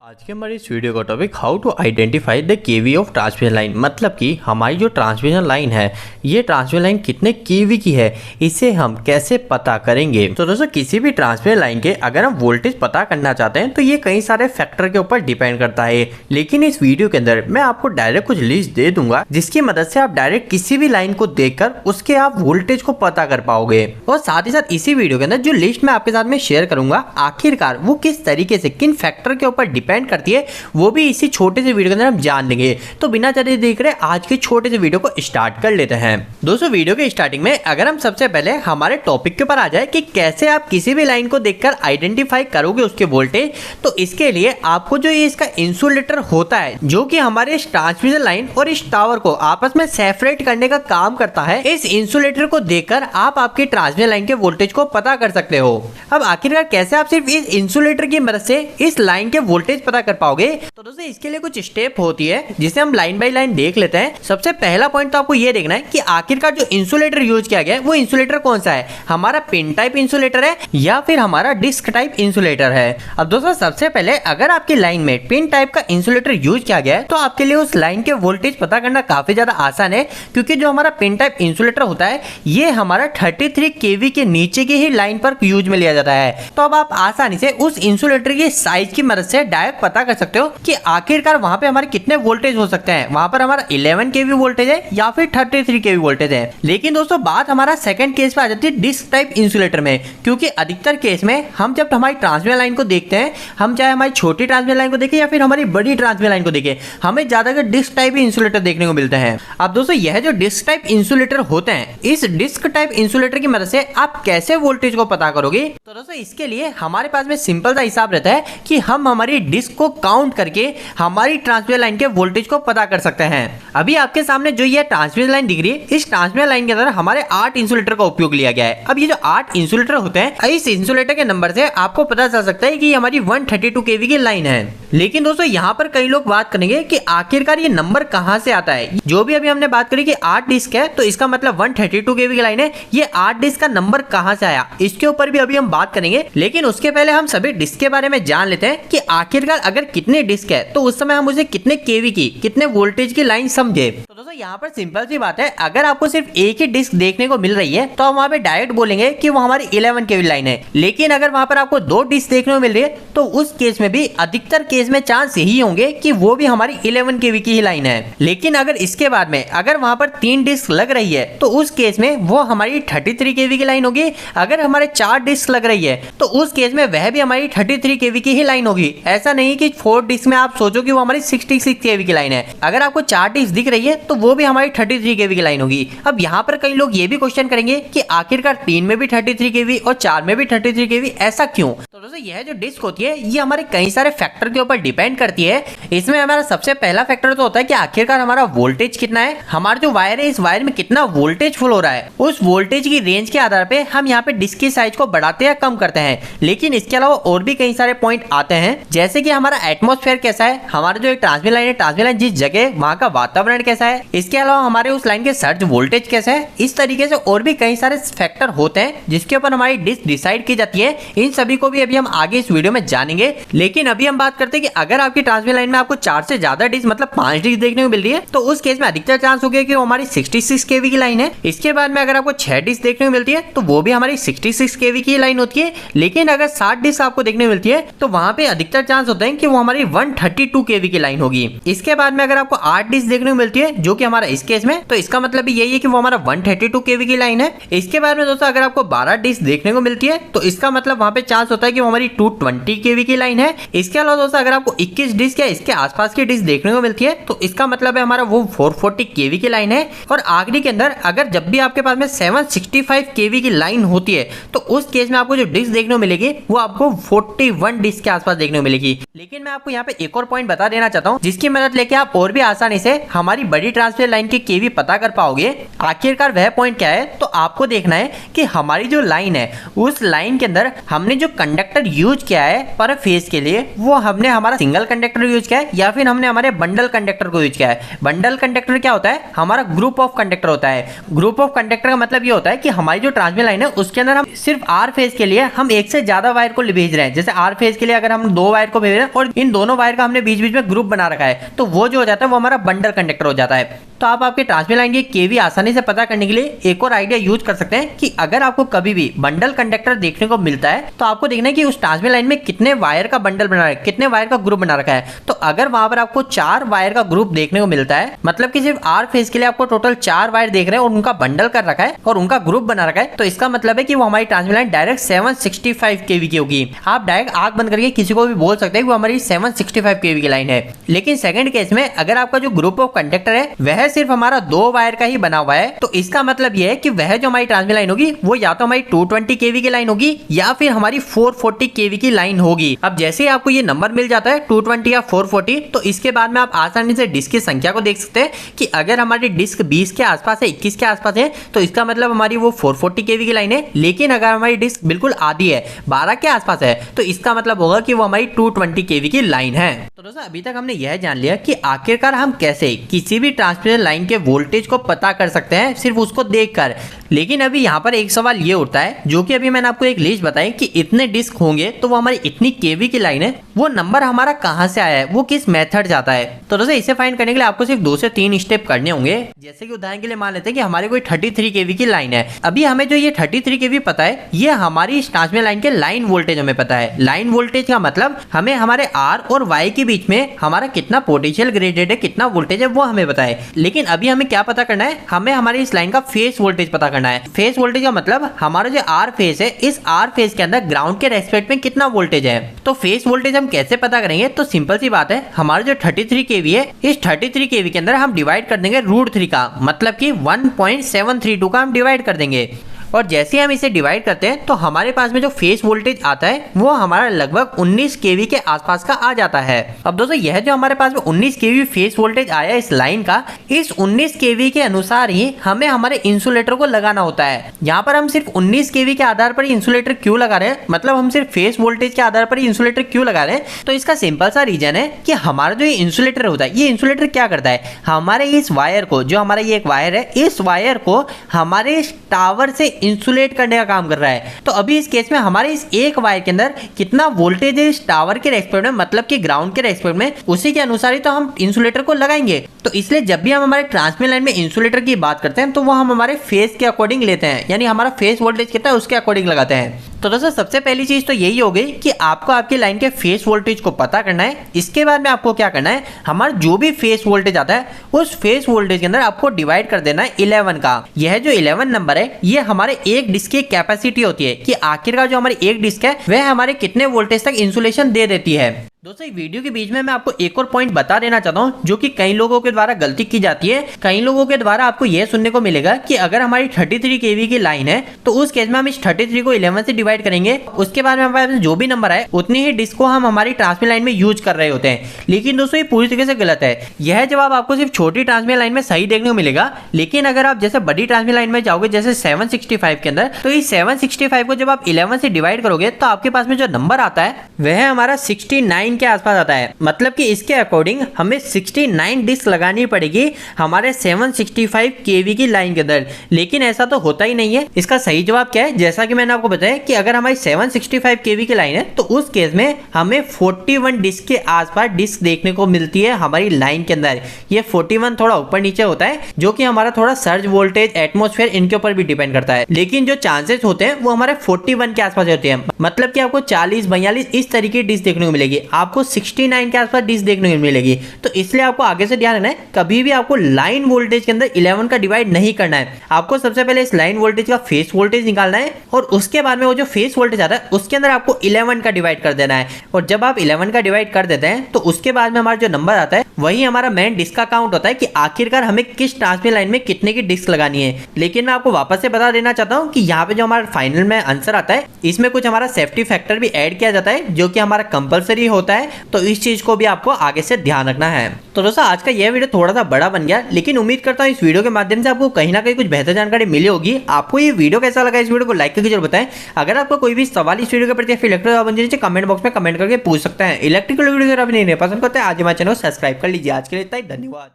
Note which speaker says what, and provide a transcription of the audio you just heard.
Speaker 1: आज के हमारे इस वीडियो का topic how to identify the KV of transmission line, मतलब कि हमारी जो ट्रांसमिशन लाइन है ये ट्रांसमिशन लाइन कितने केवी की है इसे हम कैसे पता करेंगे। तो दोस्तों किसी भी ट्रांसमिशन लाइन के अगर हम वोल्टेज पता करना चाहते हैं तो ये कई सारे फैक्टर के ऊपर डिपेंड करता है, लेकिन इस वीडियो के अंदर मैं आपको डायरेक्ट कुछ लिस्ट दे दूंगा जिसकी मदद से आप डायरेक्ट किसी भी लाइन को देखकर उसके आप वोल्टेज को पता कर पाओगे। और साथ ही साथ इसी वीडियो के अंदर जो लिस्ट मैं आपके साथ में शेयर करूंगा आखिरकार वो किस तरीके से किन फैक्टर के ऊपर डिपेंड करती है वो भी इसी छोटे से वीडियो के अंदर हम जान लेंगे। तो बिना ज्यादा देख रहे आज के छोटे से वीडियो को स्टार्ट कर लेते हैं। दोस्तों वीडियो के स्टार्टिंग में अगर हम सबसे पहले हमारे टॉपिक के ऊपर आ जाए कि कैसे आप किसी भी लाइन को देखकर आइडेंटिफाई करोगे उसके वोल्टेज, तो इसके लिए आपको जो ये इसका इंसुलेटर होता है जो कि हमारे इस ट्रांसमिशन लाइन और इस टावर को आपस में सेपरेट करने का काम करता है, इस इंसुलेटर को देखकर आप आपकी ट्रांसमिशन लाइन के वोल्टेज को पता कर सकते हो। अब आखिरकार कैसे आप सिर्फ इस इंसुलेटर की मदद से इस लाइन के वोल्टेज पता कर पाओगे, तो दोस्तों इसके लिए कुछ स्टेप होती है जिसे हम लाइन बाय लाइन देख लेते हैं। सबसे पहला पॉइंट तो आपको ये देखना है कि आखिरकार जो इंसुलेटर यूज किया गया है वो इंसुलेटर कौन सा है, हमारा पिन टाइप इंसुलेटर है या फिर हमारा डिस्क टाइप इंसुलेटर है। अब दोस्तों सबसे पहले अगर आपकी लाइन में पिन टाइप का इंसुलेटर यूज किया गया है तो आपके लिए उस लाइन के वोल्टेज पता करना काफी ज्यादा आसान है, क्योंकि जो हमारा पिन टाइप इंसुलेटर होता है ये हमारा 33 केवी के नीचे की ही लाइन पर यूज में लिया जाता है। तो अब आप आसानी से उस इंसुलेटर की साइज की मदद से डायरेक्ट पता कर सकते हो कि आखिरकार वहां पे हमारे कितने वोल्टेज हो सकते हैं। वहां पर हमारा 11 केवी वोल्टेज है या फिर 33 केवी वोल्टेज है। लेकिन दोस्तों बात हमारा सेकंड केस पे आ जाती है डिस्क टाइप इंसुलेटर में, क्योंकि अधिकतर केस में हम जब हमारी ट्रांसमिशन लाइन को देखते हैं, हम चाहे हमारी छोटी ट्रांसमिशन लाइन को देखें या फिर हमारी बड़ी ट्रांसमिशन लाइन को देखें, हमें ज्यादातर डिस्क टाइप इंसुलेटर देखने को मिलते हैं। अब दोस्तों यह जो डिस्क टाइप इंसुलेटर होते हैं, इस डिस्क टाइप इंसुलेटर की मदद से आप कैसे वोल्टेज को पता करोगे, तो दोस्तों इसके लिए हमारे पास में सिंपल सा हिसाब रहता है कि हम हमारी डिस्क को काउंट करके हमारी ट्रांसमिशन लाइन के वोल्टेज को पता कर सकते हैं। अभी आपके सामने जो ये ट्रांसमिशन लाइन दिख रही है, इस ट्रांसमिशन लाइन के अंदर हमारे 8 इंसुलेटर का उपयोग लिया गया है। अब ये जो 8 इंसुलेटर होते हैं, इस इंसुलेटर के नंबर से आपको पता चल सकता है कि ये हमारी 132 केवी की लाइन है। लेकिन दोस्तों यहाँ पर कई लोग बात करेंगे कि आखिरकार ये नंबर कहां से आता है। जो भी अभी हमने बात करी कि 8 डिस्क है तो इसका मतलब 132 केवी की लाइन है, ये 8 डिस्क का नंबर कहां से आया इसके ऊपर भी अभी हम बात करेंगे। लेकिन उसके पहले हम सभी डिस्क के बारे में जान लेते हैं कि आखिरकार अगर कितने डिस्क है तो उस समय हम उसे कितने केवी की कितने वोल्टेज की लाइन समझे। तो दोस्तों यहाँ पर सिंपल सी बात है, अगर आपको सिर्फ एक ही डिस्क देखने को मिल रही है तो हम वहां पे डायरेक्ट बोलेंगे कि वो हमारी 11 केवी लाइन है। लेकिन अगर वहां पर आपको 2 डिस्क देखने को मिल रही है तो उस केस में भी अधिकतर केस में चांस यही होंगे कि वो भी हमारी 11 केवी की ही लाइन है। लेकिन अगर इसके बाद में अगर वहां पर 3 डिस्क लग रही है तो उस केस में वो हमारी 33 केवी की लाइन होगी। अगर हमारे 4 डिस्क लग रही है तो उस केस में वह भी हमारी 33 केवी की ही लाइन होगी। ऐसा नहीं कि 4 डिस्क में आप सोचो कि वो हमारी 66 केवी की लाइन है। अगर आपको 4 डिस्क दिख रही है तो वो भी हमारी 33 केवी की लाइन होगी। अब यहाँ पर कई लोग ये भी क्वेश्चन करेंगे कि आखिरकार 3 में भी 33 केवी और 4 में भी 33 केवी, ऐसा क्यों। तो दोस्तों यह जो डिस्क होती है ये हमारे कई सारे फैक्टर के ऊपर डिपेंड करती है। इसमें हमारा सबसे पहला फैक्टर तो होता है कि आखिरकार हमारा वोल्टेज कितना है, हमारा जो वायर है इस वायर में कितना वोल्टेज फ्लो हो रहा है। उस वोल्टेज की रेंज के आधार पे हम यहाँ पे डिस्क की साइज को बढ़ाते या कम करते हैं। लेकिन इसके अलावा और भी कई सारे पॉइंट आते हैं, जैसे कि हमारा एटमॉस्फेयर कैसा है, हमारा जो एक ट्रांसमिशन लाइन है, ट्रांसमिशन लाइन जिस जगह वहां का वातावरण कैसा है, इसके अलावा हमारे उस लाइन के सर्ज वोल्टेज कैसा है। इस तरीके से और भी कई सारे फैक्टर होते हैं जिसके ऊपर हमारी डिस्क डिसाइड की जाती है। इन सभी को भी अभी हम आगे इस वीडियो में जानेंगे। लेकिन अभी हम बात करते हैं कि अगर आपकी ट्रांसमिशन लाइन में आपको 4 से ज्यादा डिस्क मतलब 5 डिस्क देखने को मिल रही है तो उस केस में अधिकतर चांस हो गया कि वो हमारी 66 केवी की लाइन है। इसके बाद में अगर आपको 6 डिस्क देखने को मिलती है तो वो भी हमारी 66 केवी की लाइन होती है। लेकिन अगर 7 डिस्क आपको देखने को मिलती है तो वहां पे अधिकतर चांस होते हैं कि वो हमारी 132 केवी की लाइन होगी। इसके बाद में अगर आपको 8 डिस्क देखने को मिलती है जो कि हमारा इस केस में, तो इसका मतलब भी यही है कि वो हमारा 132 केवी की लाइन है। इसके बाद में दोस्तों अगर आपको 12 डिस्क देखने को मिलती है तो इसका मतलब वहां पे चांस होता है कि वो हमारी 220 केवी की लाइन है। इसके अलावा दोस्तों अगर आपको 21 डिस्क या इसके आसपास की डिस्क देखने को मिलती है तो इसका मतलब है हमारा वो 440 केवी की लाइन है। और आखिरी के अंदर अगर जब भी आपके पास में 765 केवी की लाइन होती है तो उस केस में आपको जो डिस्क देखने को मिलेगी वो आपको 41 डिस्क के आसपास देखने को मिलेगी। लेकिन मैं आपको यहाँ पे एक और पॉइंट बता देना चाहता हूँ जिसकी मदद लेके आप और भी आसानी से हमारी बड़ी ट्रांसमिशन लाइन की केवी पता कर पाओगे। आखिरकार वह पॉइंट क्या है, तो आपको देखना है कि हमारी जो लाइन है उस लाइन के अंदर हमने जो कंडक्टर कंडक्टर यूज किया है पर फेज के लिए, वो हमने हमारा सिंगल कंडक्टर यूज किया है या फिर हमने हमारे बंडल कंडक्टर को यूज किया है। बंडल कंडक्टर क्या होता है? हमारा ग्रुप ऑफ कंडक्टर होता है। ग्रुप ऑफ कंडक्टर का मतलब ये होता है कि हमारी जो ट्रांसमिशन लाइन है उसके अंदर हम सिर्फ आर फेज के लिए हम एक से ज्यादा वायर को भेज रहे हैं। जैसे आर फेज के लिए अगर हम 2 वायर को भेज रहे हैं और इन दोनों वायर का हमने बीच बीच में ग्रुप बना रखा है, तो वो जो हो जाता है वो हमारा बंडल कंडक्टर हो जाता है। तो आप आपके ट्रांसमिशन लाइन की केवी आसानी से पता करने के लिए एक और आइडिया यूज कर सकते हैं कि अगर आपको कभी भी बंडल कंडक्टर देखने को मिलता है तो आपको देखना है कि उस ट्रांसमिशन लाइन में कितने वायर का बंडल बना है, कितने वायर का ग्रुप बना रखा है। तो अगर वहां पर आपको 4 वायर का ग्रुप देखने को मिलता है, मतलब कि सिर्फ आर फेज के लिए आपको टोटल 4 वायर देख रहे हैं और उनका बंडल कर रखा है और उनका ग्रुप बना रखा है, तो इसका मतलब है कि वो हमारी ट्रांसमिशन लाइन डायरेक्ट 765 केवी की होगी। आप डायरेक्ट आंख बंद करके किसी को भी बोल सकते हैं कि वो हमारी 765 केवी की लाइन है। लेकिन सेकंड केस में अगर आपका जो ग्रुप ऑफ कंडक्टर है वह सिर्फ हमारा 2 वायर का ही बना हुआ है, तो इसका मतलब यह है कि वह जो हमारी ट्रांसमिशन लाइन होगी वो या तो हमारी 220 केवी की लाइन होगी या फिर हमारी 440 केवी की लाइन होगी। अब जैसे ही आपको ये नंबर मिल जाता है 220 या 440, तो इसके बाद में आप आसानी से डिस्क की संख्या को देख सकते हैं कि अगर हमारी डिस्क 20 के आसपास है, 21 के आसपास है, तो इसका मतलब हमारी वो 440 केवी की लाइन है। लेकिन अगर हमारी डिस्क बिल्कुल आधी है, 12 के आसपास है, तो इसका मतलब होगा कि वो हमारी 220 केवी की लाइन है। तो दोस्तों अभी तक हमने यह जान लिया कि आखिरकार हम कैसे किसी भी ट्रांसमिशन लाइन के वोल्टेज को पता कर सकते हैं सिर्फ उसको देखकर। लेकिन अभी यहाँ पर एक सवाल ये उठता है, जो कि अभी मैंने आपको एक लिस्ट बताई कि इतने डिस्क होंगे तो वो हमारी इतनी केवी की लाइन है, वो नंबर हमारा कहाँ से आया है, वो किस मेथड जाता है। तो दोस्तों इसे फाइंड करने के लिए आपको सिर्फ 2 से 3 स्टेप करने होंगे। जैसे कि उदाहरण के लिए मान लेते हैं कि हमारे कोई 33 केवी की लाइन है। अभी हमें जो ये 33 केवी पता है, ये हमारी ट्रांसमिशन लाइन के लाइन वोल्टेज हमें पता है। लाइन वोल्टेज का मतलब हमें हमारे आर और वाई के बीच में हमारा कितना पोटेंशियल ग्रेडेड है, कितना वोल्टेज है, वो हमें पता है। लेकिन अभी हमें क्या पता करना है? हमें हमारी इस लाइन का फेस वोल्टेज पता करना है। फेस वोल्टेज का मतलब हमारा जो आर फेस है, इस आर फेस के अंदर ग्राउंड के रेस्पेक्ट में कितना वोल्टेज है। तो फेस वोल्टेज हम कैसे पता करेंगे? तो सिंपल सी बात है, हमारा जो 33 केवी है, इस 33 केवी के अंदर हम डिवाइड कर देंगे √3 का, मतलब कि 1.732 का हम डिवाइड कर देंगे। और जैसे हम इसे डिवाइड करते हैं तो हमारे पास में जो फेस वोल्टेज आता है वो हमारा लगभग 19 केवी के आसपास का आ जाता है। अब दोस्तों यह जो हमारे पास में 19 केवी फेस वोल्टेज आया इस लाइन का, इस 19 केवी के अनुसार ही हमें हमारे इंसुलेटर को लगाना होता है। यहाँ पर हम सिर्फ 19 केवी के आधार पर इंसुलेटर क्यों लगा रहे हैं, मतलब हम सिर्फ फेस वोल्टेज के आधार पर इंसुलेटर क्यों लगा रहे हैं? तो इसका सिंपल सा रीजन है कि हमारा जो इंसुलेटर होता है, ये इंसुलेटर क्या करता है, हमारे इस वायर को, जो हमारा ये एक वायर है, इस वायर को हमारे टावर से इंसुलेट करने का काम कर रहा है। तो अभी इस केस में हमारे इस एक वायर के अंदर कितना वोल्टेज है इस टावर के रेस्पेक्ट में, मतलब कि ग्राउंड के रेस्पेक्ट में, उसी के अनुसार ही तो हम इंसुलेटर को लगाएंगे। तो इसलिए जब भी हम हमारे ट्रांसमिशन लाइन में इंसुलेटर की बात करते हैं तो वो हम हमारे फेस के अकॉर्डिंग लेते हैं, यानी हमारा फेस वोल्टेज कितना है उसके अकॉर्डिंग लगाते हैं। तो दोस्तों सबसे पहली चीज तो यही हो गई कि आपको आपकी लाइन के फेस वोल्टेज को पता करना है। इसके बाद में आपको क्या करना है, हमारा जो भी फेस वोल्टेज आता है उस फेस वोल्टेज के अंदर आपको डिवाइड कर देना है 11 का। यह जो 11 नंबर है, ये हमारे एक डिस्क की कैपेसिटी होती है कि आखिरकार जो हमारी एक डिस्क है वह हमारे कितने वोल्टेज तक इंसुलेशन दे देती है। दोस्तों एक वीडियो के बीच में मैं आपको एक और पॉइंट बता देना चाहता हूं, जो कि कई लोगों के द्वारा गलती की जाती है। कई लोगों के द्वारा आपको यह सुनने को मिलेगा कि अगर हमारी 33 केवी की लाइन है तो उस केस में हम इस 33 को 11 से डिवाइड करेंगे, उसके बाद में हमारे पास जो भी नंबर है उतनी ही डिस्क को हम हमारी ट्रांसमिशन लाइन में यूज कर रहे होते हैं। लेकिन दोस्तों ये पूरी तरीके से गलत है। यह जवाब आपको सिर्फ छोटी ट्रांसमिशन लाइन में सही देखने को मिलेगा, लेकिन अगर आप जैसे बड़ी ट्रांसमिशन लाइन में जाओगे जैसे 765 के अंदर, तो इस 765 को जब आप 11 से डिवाइड करोगे तो आपके पास में जो नंबर आता है वह हमारा 69 के आसपास आता है। मतलब कि इसके अकॉर्डिंग हमें 69 डिस्क लगानी पड़ेगी हमारे 765 केवी की लाइन के अंदर। लेकिन ऐसा तो होता ही नहीं है। इसका सही जवाब क्या है, जैसा कि मैंने आपको बताया कि अगर हमारी 765 केवी की लाइन है तो उस केस में हमें 41 डिस्क के आसपास डिस्क देखने को मिलती है हमारी लाइन के अंदर। ये 41 थोड़ा ऊपर नीचे होता है, जो कि हमारा थोड़ा सर्ज वोल्टेज, एटमॉस्फेयर, इनके ऊपर भी डिपेंड करता है। लेकिन जो चांसेस होते हैं वो हमारे 41 के आसपास होते हैं। मतलब कि आपको 40, 42 इस तरीके की डिस्क देखने को मिलेगी, आपको 69 के आसपास डिस्क देखने को मिलेगी। तो इसलिए आपको आगे से ध्यान रखना है, कभी भी आपको लाइन वोल्टेज के अंदर 11 का डिवाइड नहीं करना है। आपको सबसे पहले इस लाइन वोल्टेज का फेस वोल्टेज निकालना है और उसके बाद में वो जो फेस वोल्टेज आता है उसके अंदर आपको 11 का डिवाइड कर देना है। और जब आप 11 का डिवाइड कर देते हैं तो उसके बाद में हमारा जो नंबर आता है वही हमारा मेन डिस्क का काउंट होता है कि आखिरकार हमें किस ट्रांसमिशन लाइन में कितने की डिस्क लगानी है। लेकिन मैं आपको वापस से बता देना चाहता हूं कि यहाँ पे जो हमारा फाइनल में आंसर आता है इसमें कुछ हमारा सेफ्टी फैक्टर भी ऐड किया जाता है, जो कि हमारा कंपलसरी होता होता है, तो इस चीज को भी आपको आगे से ध्यान रखना है। तो दोस्तों आज का यह वीडियो थोड़ा सा बड़ा बन गया, लेकिन उम्मीद करता हूँ इस वीडियो के माध्यम से आपको कहीं ना कहीं कुछ बेहतर जानकारी मिली होगी। आपको ये वीडियो कैसा लगा, इस वीडियो को लाइक करके जरूर बताएं। अगर आपको कोई भी सवाल इस वीडियो के प्रति इलेक्ट्रिकल कमेंट बॉक्स में कमेंट करके पूछ सकते हैं। इलेक्ट्रिकल वीडियो अगर आप नहीं पसंद करते आज हमारे चैनल को सब्सक्राइब कर लीजिए। आज के लिए इतना ही, धन्यवाद।